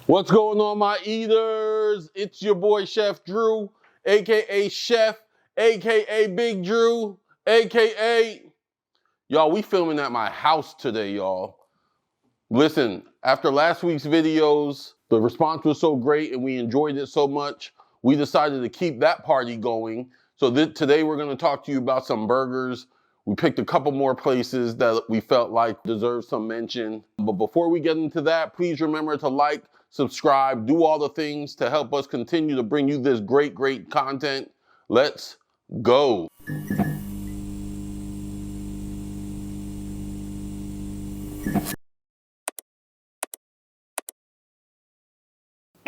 What's going on, my eaters? It's your boy Chef Drew, aka Chef, aka Big Drew, aka y'all. We filming at my house today, y'all. Listen, after last week's videos, the response was so great and we enjoyed it so much, we decided to keep that party going. So today we're going to talk to you about some burgers. We picked a couple more places that we felt like deserve some mention. But before we get into that, please remember to like, subscribe, do all the things to help us continue to bring you this great content. Let's go.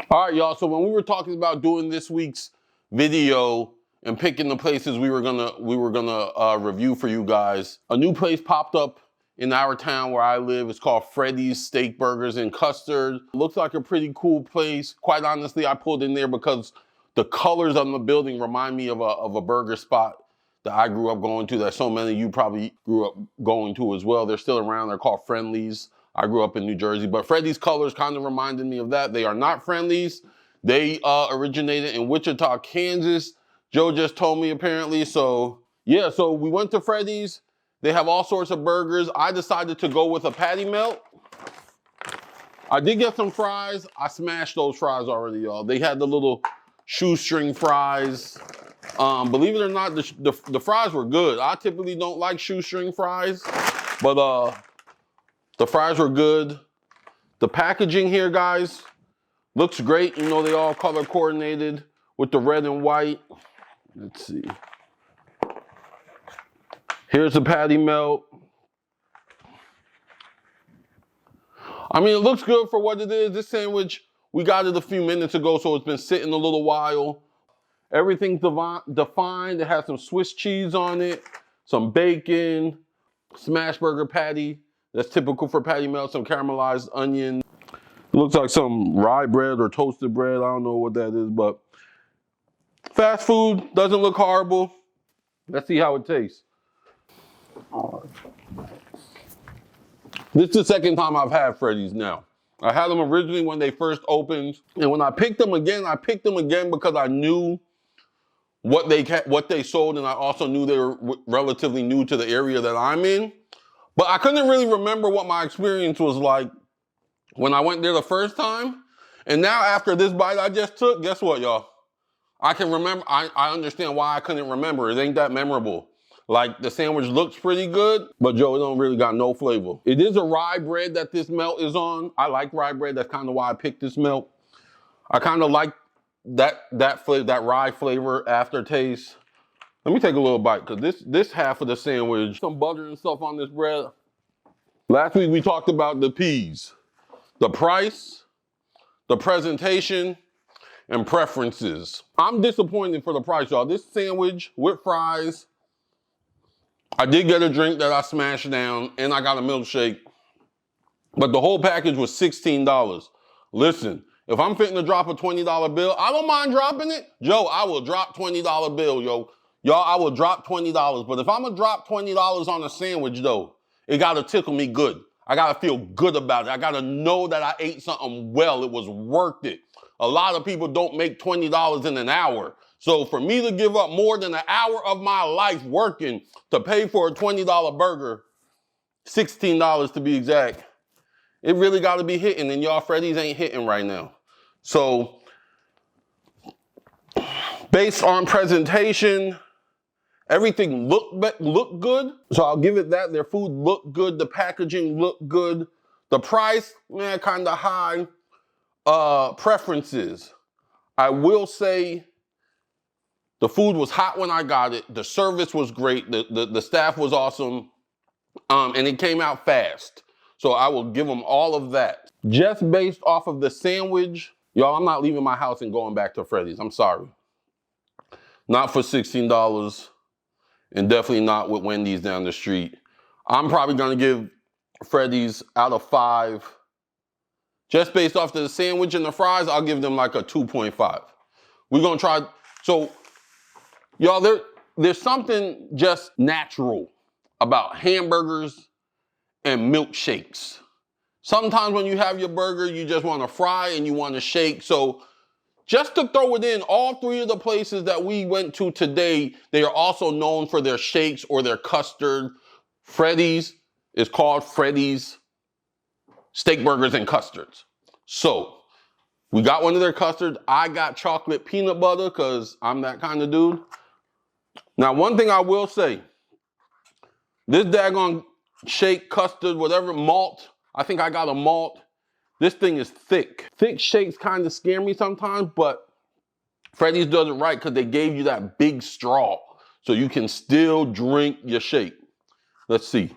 All right, y'all. So when we were talking about doing this week's video and picking the places we were gonna review for you guys, a new place popped up in our town where I live. It's called Freddy's Steak Burgers in Custard. Looks like a pretty cool place. Quite honestly, I pulled in there because the colors on the building remind me of a burger spot that I grew up going to, that so many of you probably grew up going to as well. They're still around. They're called Friendly's. I grew up in New Jersey, but Freddy's colors kind of reminded me of that. They are not Friendly's. They originated in Wichita, Kansas. Joe just told me apparently. So yeah, so we went to Freddy's. They have all sorts of burgers. I decided to go with a patty melt. I did get some fries. I smashed those fries already, y'all. They had the little shoestring fries. Believe it or not, the fries were good. I typically don't like shoestring fries, but the fries were good. The packaging here, guys, looks great. You know, they all color coordinated with the red and white. Let's see. Here's the patty melt. I mean, it looks good for what it is. This sandwich, we got it a few minutes ago, so it's been sitting a little while. Everything's defined. It has some Swiss cheese on it, some bacon, smash burger patty. That's typical for patty melt, some caramelized onion. It looks like some rye bread or toasted bread. I don't know what that is, but fast food, doesn't look horrible. Let's see how it tastes. This is the second time I've had Freddy's now. I had them originally when they first opened, and when I picked them again because I knew what they sold, and I also knew they were relatively new to the area that I'm in. But I couldn't really remember what my experience was like when I went there the first time. And now after this bite I just took, guess what, y'all? I can remember, I understand why I couldn't remember. It ain't that memorable. Like, the sandwich looks pretty good, but Joe, it don't really got no flavor. It is a rye bread that this melt is on. I like rye bread. That's kind of why I picked this melt. I kind of like that rye flavor aftertaste. Let me take a little bite, because this half of the sandwich, some butter and stuff on this bread. Last week we talked about the peas, the price, the presentation, and preferences. I'm disappointed for the price, y'all. This sandwich with fries, I did get a drink that I smashed down, and I got a milkshake, but the whole package was $16. Listen, if I'm fitting to drop a $20 bill, I don't mind dropping it. Joe, I will drop $20 bill, yo. Y'all, I will drop $20. But if I'm gonna drop $20 on a sandwich, though, it gotta tickle me good. I gotta feel good about it. I gotta know that I ate something well. It was worth it. A lot of people don't make $20 in an hour. So for me to give up more than an hour of my life working to pay for a $20 burger, $16 to be exact, it really gotta be hitting, and y'all, Freddy's ain't hitting right now. So, based on presentation, everything looked good. So I'll give it that. Their food looked good. The packaging looked good. The price, kind of high. Preferences. I will say the food was hot when I got it. The service was great. The staff was awesome. And it came out fast. So I will give them all of that. Just based off of the sandwich, y'all, I'm not leaving my house and going back to Freddy's. I'm sorry. Not for $16, and definitely not with Wendy's down the street. I'm probably gonna give Freddy's out of 5. Just based off the sandwich and the fries, I'll give them like a 2.5. We're gonna try, so y'all, there's something just natural about hamburgers and milkshakes. Sometimes when you have your burger, you just want to fry and you want to shake. So just to throw it in, all three of the places that we went to today, they are also known for their shakes or their custard. Freddy's is called Freddy's Steak Burgers and Custards. So we got one of their custards. I got chocolate peanut butter because I'm that kind of dude. Now, one thing I will say, this daggone shake, custard, whatever, malt, I think I got a malt. This thing is thick. Thick shakes kind of scare me sometimes, but Freddy's does it right because they gave you that big straw so you can still drink your shake. Let's see.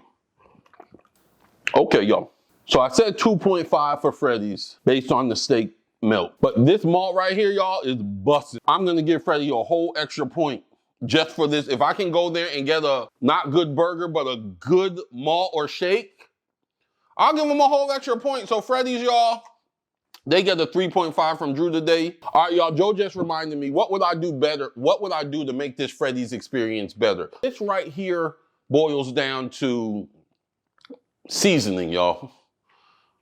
Okay, y'all. So I said 2.5 for Freddy's based on the steak melt. But this malt right here, y'all, is busted. I'm going to give Freddy a whole extra point just for this. If I can go there and get a not good burger, but a good malt or shake, I'll give them a whole extra point. So Freddy's, y'all, they get a 3.5 from Drew today. All right, y'all, Joe just reminded me, what would I do better? What would I do to make this Freddy's experience better? This right here boils down to seasoning, y'all.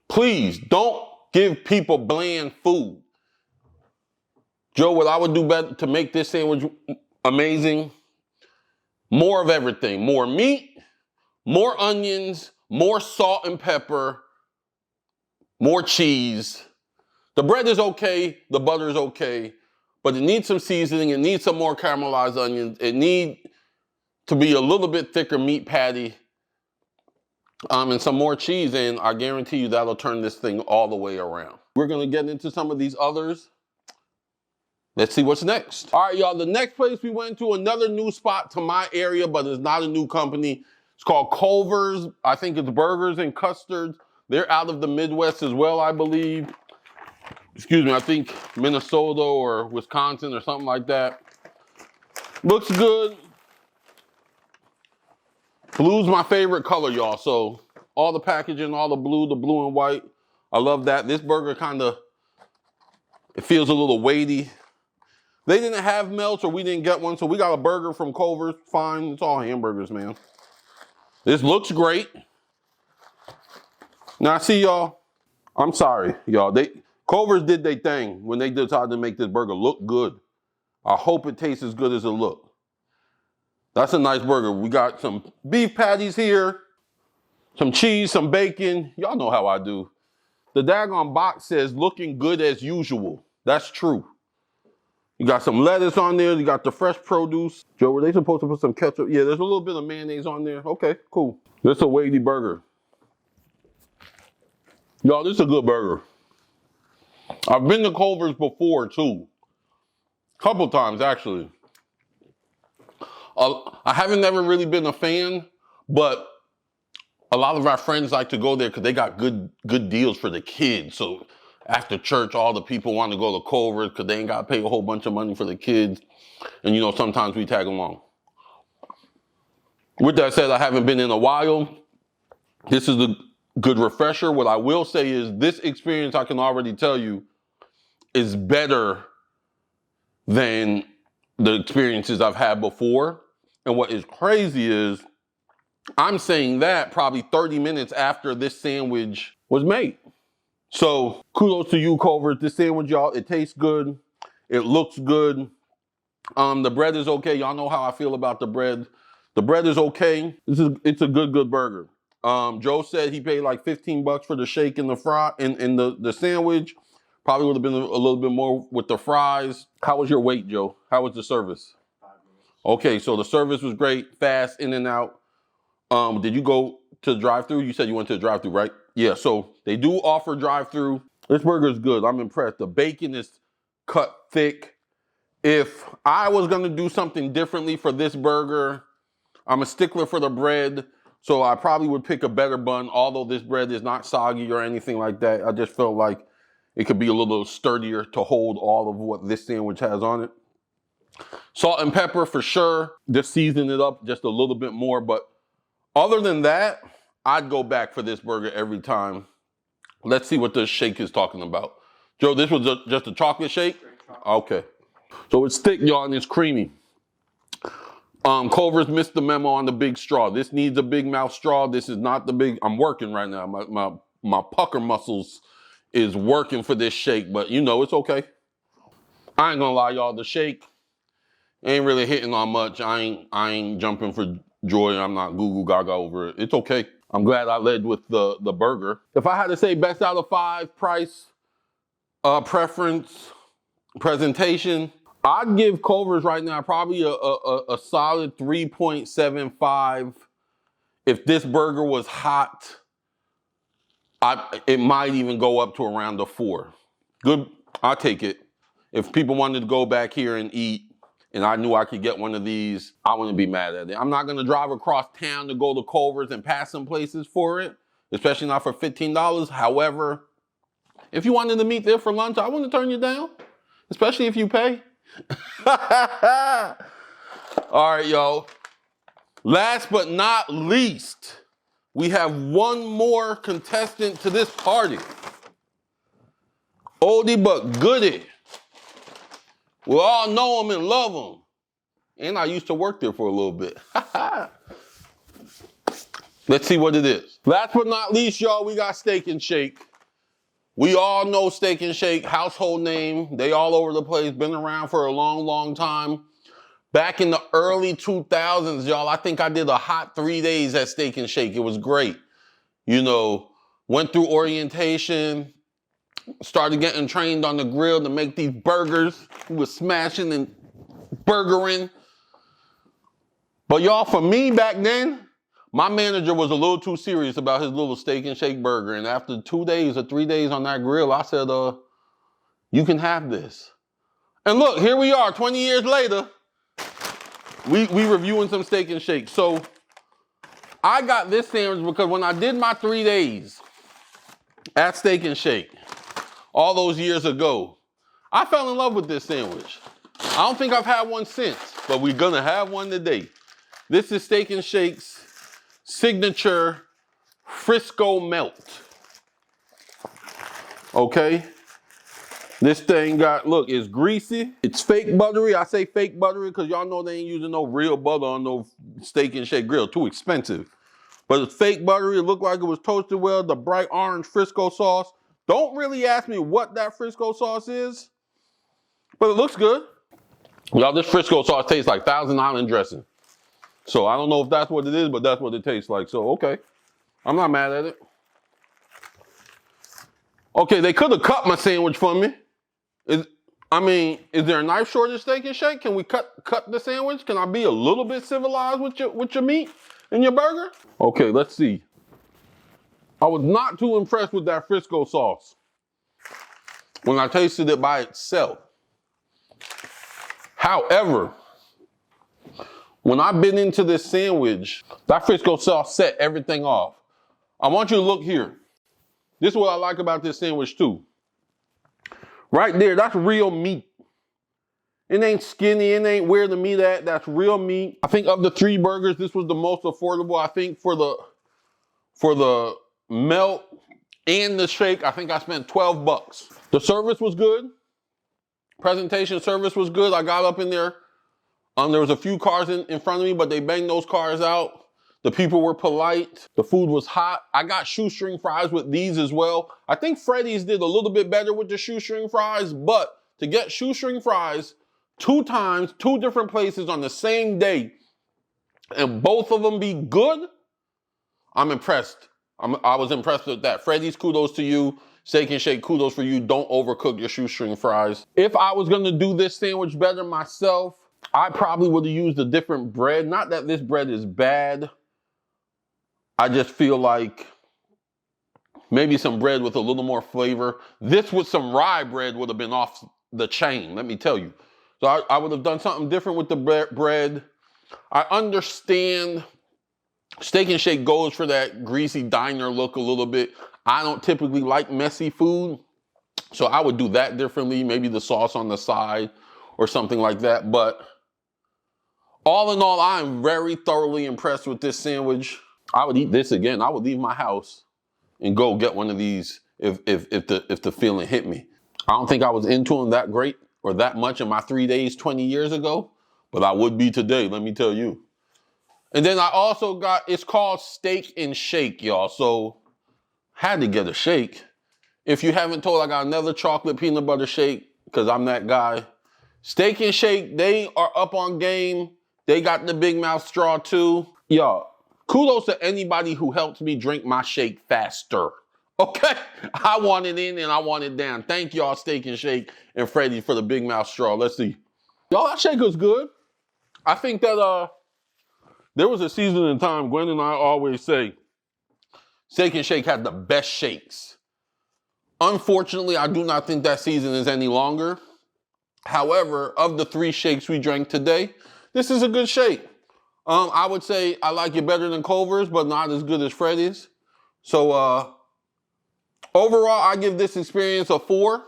Please don't give people bland food. Joe, what I would do better to make this sandwich amazing? More of everything. More meat, more onions, more salt and pepper, more cheese. The bread is okay, the butter is okay, but it needs some seasoning, it needs some more caramelized onions, it needs to be a little bit thicker meat patty, and some more cheese, and I guarantee you that'll turn this thing all the way around. We're gonna get into some of these others. Let's see what's next. All right, y'all, the next place we went to, another new spot to my area, but it's not a new company. It's called Culver's. I think it's burgers and custards. They're out of the Midwest as well, I believe. Excuse me, I think Minnesota or Wisconsin or something like that. Looks good. Blue's my favorite color, y'all. So all the packaging, all the blue and white. I love that. This burger it feels a little weighty. They didn't have melts or we didn't get one, so we got a burger from Culver's. Fine, it's all hamburgers, man. This looks great. Now, see, y'all, I'm sorry, y'all. Culver's did their thing when they decided to make this burger look good. I hope it tastes as good as it looks. That's a nice burger. We got some beef patties here, some cheese, some bacon. Y'all know how I do. The daggone box says looking good as usual. That's true. You got some lettuce on there. You got the fresh produce. Joe, were they supposed to put some ketchup? Yeah, there's a little bit of mayonnaise on there. Okay, cool. This is a weighty burger. Y'all, this is a good burger. I've been to Culver's before, too. A couple times, actually. I haven't never really been a fan, but a lot of our friends like to go there because they got good deals for the kids. So after church, all the people want to go to Culver's because they ain't got to pay a whole bunch of money for the kids. And, you know, sometimes we tag along. With that said, I haven't been in a while. This is a good refresher. What I will say is this experience, I can already tell you, is better than the experiences I've had before. And what is crazy is I'm saying that probably 30 minutes after this sandwich was made. So kudos to you, Culver. This sandwich, y'all, it tastes good. It looks good. The bread is okay. Y'all know how I feel about the bread. The bread is okay. It's a good burger. Joe said he paid like 15 bucks for the shake and the fry and the sandwich. Probably would have been a little bit more with the fries. How was your wait, Joe? How was the service? 5 minutes. Okay, so the service was great, fast, in and out. Did you go to the drive-thru? You said you went to the drive-thru, right? Yeah, so they do offer drive-thru. This burger is good. I'm impressed. The bacon is cut thick. If I was gonna do something differently for this burger, I'm a stickler for the bread, so I probably would pick a better bun, although this bread is not soggy or anything like that. I just felt like it could be a little sturdier to hold all of what this sandwich has on it. Salt and pepper for sure. Just season it up just a little bit more, but other than that, I'd go back for this burger every time. Let's see what the shake is talking about. Joe, this was just a chocolate shake? Okay. So it's thick, y'all, and it's creamy. Culver's missed the memo on the big straw. This needs a big mouth straw. This is not the big, I'm working right now. My my pucker muscles is working for this shake, but you know, it's okay. I ain't gonna lie, y'all, the shake ain't really hitting on much. I ain't jumping for joy. I'm not goo goo gaga over it. It's okay. I'm glad I led with the burger. If I had to say best out of 5, price, preference, presentation, I'd give Culver's right now probably a solid 3.75. If this burger was hot, it might even go up to around a 4. Good, I'll take it. If people wanted to go back here and eat, and I knew I could get one of these, I wouldn't be mad at it. I'm not gonna drive across town to go to Culver's and pass some places for it, especially not for $15. However, if you wanted to meet there for lunch, I wouldn't turn you down, especially if you pay. All right, y'all. Last but not least, we have one more contestant to this party. Oldie but goodie. We all know him and love him. And I used to work there for a little bit. Let's see what it is. Last but not least, y'all, we got Steak and Shake. We all know Steak and Shake, household name. They all over the place, been around for a long, long time. Back in the early 2000s, y'all, I think I did a hot 3 days at Steak and Shake. It was great. You know, went through orientation, started getting trained on the grill to make these burgers. We was smashing and burgering. But y'all, for me back then, my manager was a little too serious about his little Steak and Shake burger. And after 2 days or 3 days on that grill, I said, you can have this. And look, here we are, 20 years later, we reviewing some Steak and Shake. So I got this sandwich because when I did my 3 days at Steak and Shake, all those years ago, I fell in love with this sandwich. I don't think I've had one since, but we're gonna have one today. This is Steak and Shake's signature Frisco melt. Okay? This thing got, look, it's greasy. It's fake buttery. I say fake buttery because y'all know they ain't using no real butter on no Steak and Shake grill. Too expensive. But it's fake buttery. It looked like it was toasted well. The bright orange Frisco sauce. Don't really ask me what that Frisco sauce is, but it looks good. Y'all, this Frisco sauce tastes like Thousand Island dressing. So I don't know if that's what it is, but that's what it tastes like. So, okay. I'm not mad at it. Okay, they could have cut my sandwich for me. Is there a knife shortage Steak and Shake? Can we cut the sandwich? Can I be a little bit civilized with your meat and your burger? Okay, let's see. I was not too impressed with that Frisco sauce when I tasted it by itself. However, when I bit into this sandwich, that Frisco sauce set everything off. I want you to look here. This is what I like about this sandwich too. Right there, that's real meat. It ain't skinny, it ain't where the meat at, that's real meat. I think of the 3 burgers, this was the most affordable. I think for the melt and the shake, I think I spent 12 bucks. The service was good. Presentation service was good. I got up in there. There was a few cars in front of me, but they banged those cars out. The people were polite. The food was hot. I got shoestring fries with these as well. I think Freddy's did a little bit better with the shoestring fries, but to get shoestring fries 2 times, 2 different places on the same day, and both of them be good, I'm impressed. I was impressed with that. Freddy's, kudos to you. Steak and Shake, kudos for you. Don't overcook your shoestring fries. If I was gonna do this sandwich better myself, I probably would have used a different bread. Not that this bread is bad. I just feel like maybe some bread with a little more flavor. This with some rye bread would have been off the chain, let me tell you. So I would have done something different with the bread. I understand Steak and Shake goes for that greasy diner look a little bit. I don't typically like messy food, so I would do that differently. Maybe the sauce on the side or something like that. But all in all, I'm very thoroughly impressed with this sandwich. I would eat this again. I would leave my house and go get one of these if the feeling hit me. I don't think I was into them that great or that much in my 3 days 20 years ago, but I would be today, let me tell you. And then I also got, it's called Steak and Shake, y'all. So Had to get a shake. If you haven't told, I got another chocolate peanut butter shake because I'm that guy. Steak and Shake, they are up on game. They got the big mouth straw too. Y'all, kudos to anybody who helps me drink my shake faster. Okay? I want it in and I want it down. Thank y'all, Steak and Shake and Freddy, for the big mouth straw. Let's see. Y'all, that shake was good. I think that there was a season in time, Gwen and I always say, Steak and Shake had the best shakes. Unfortunately, I do not think that season is any longer. However, of the 3 shakes we drank today, this is a good shake. I would say I like it better than Culver's, but not as good as Freddy's. So overall, I give this experience a 4.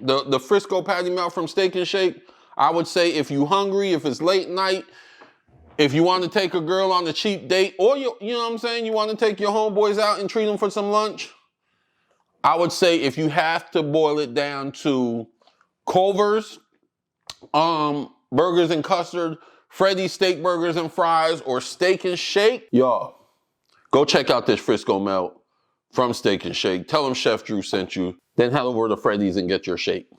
The Frisco patty melt from Steak and Shake, I would say if you're hungry, if it's late night, if you want to take a girl on a cheap date, or you know what I'm saying, you want to take your homeboys out and treat them for some lunch, I would say if you have to boil it down to Culver's, burgers and custard, Freddy's steak burgers and fries, or Steak and Shake, y'all, go check out this Frisco melt from Steak and Shake. Tell them Chef Drew sent you. Then head over to Freddy's and get your shake.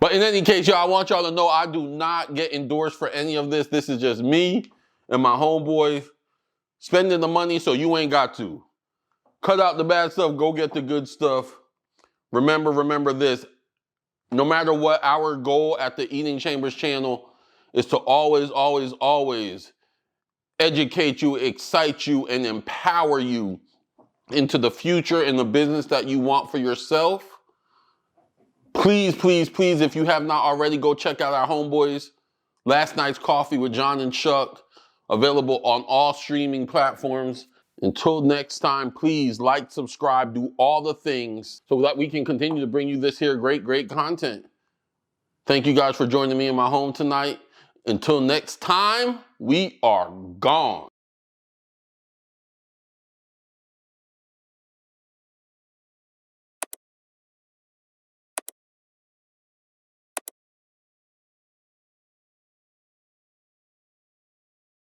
But in any case, y'all, I want y'all to know I do not get endorsed for any of this. This is just me and my homeboys spending the money, so you ain't got to. Cut out the bad stuff, go get the good stuff. Remember this. No matter what, our goal at the Eating Chambers channel is to always educate you, excite you, and empower you into the future and the business that you want for yourself. Please, if you have not already, go check out our homeboys. Last Night's Coffee with John and Chuck, available on all streaming platforms. Until next time, please like, subscribe, do all the things so that we can continue to bring you this here great content. Thank you guys for joining me in my home tonight. Until next time, we are gone.